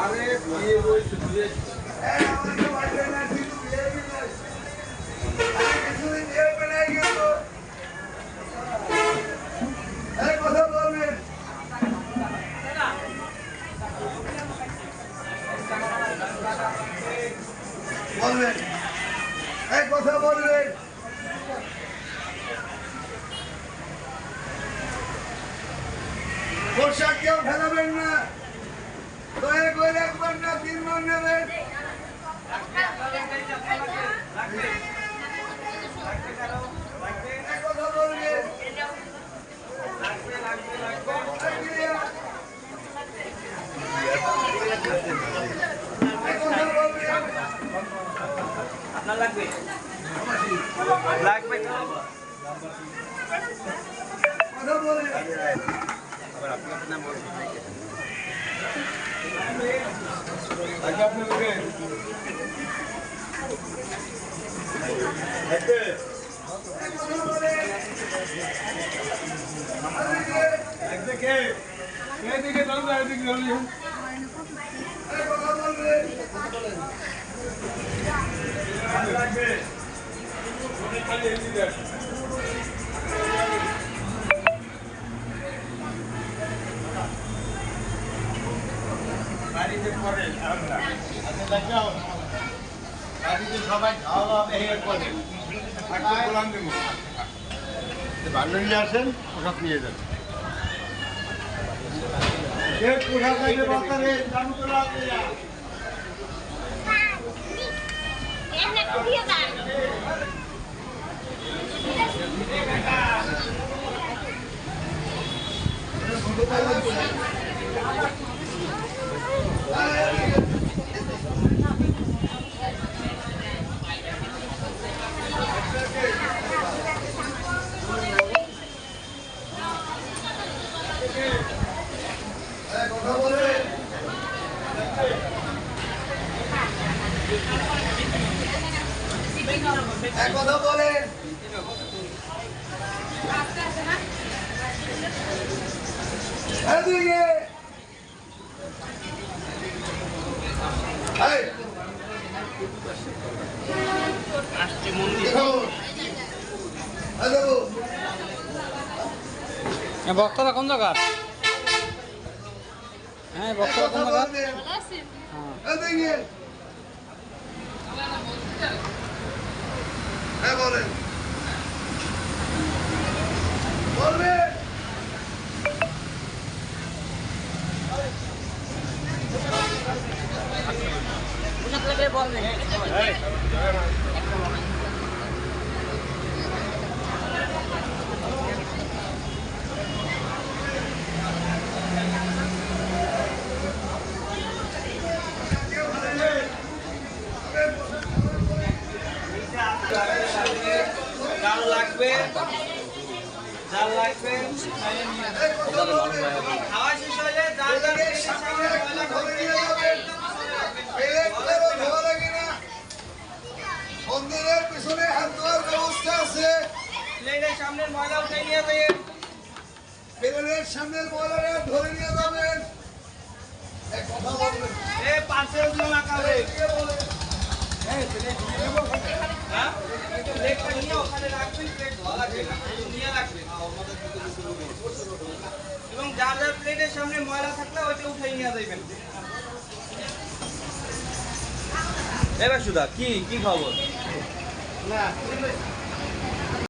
আরে বিয়ে বলছো বিয়ে কথা বলবেন বলবেন এই কথা বলবেন পোশাক কেউ ফেলাবেন না দয়া করে একবার না 3 বার নেবেন কথা বলবেন আপনার লাগবে লাগবে কথা বলবেন আবার আপনার নাম বলুন আগে আপনি বলবেন লাগবে লাগবে কে দিকে দাঁড়ান এদিকে দাঁড়ান কথা বলবেন লাগবে ওই খালি এদিকে বাড়িতে পড়ে আমরা আচ্ছা দেখাও বাড়িতে সবাই খাওয়া এই করে একটা গোলাম দেবো ভালো নিয়ে আসেন পোশাক নিয়ে যান পোশাক নিয়ে বাতারে চালু করে আসবে কথা বলবেন কথা বলেন এদিকে বক্তারা কোন জায়গার? হ্যাঁ বক্তারা কোন জায়গার? হ্যাঁ বলেন বলবেন জাল লাগবে জাল লাগবে খাওয়া শেষ হলে জাল লাগবে মন্দিরের পিছনে হাত ধোয়ার ব্যবস্থা আছে প্লেটের সামনের ময়লা উঠে নিয়ে যাবেন প্লেটের সামনের ময়লাটা ধরে নিয়ে যাবেন এক কথা বলবেন এ পার্সেল গুলো লাগাবে হ্যাঁ প্লেটটা নিয়ে ওখানে রাখবেন প্লেট ধোয়া লাগবে না নিয়ে রাখবেন এবং যার যার প্লেটের সামনে ময়লা থাকলে ওইটা উঠে নিয়ে যাবেন এবার সুদা কি কি খবর না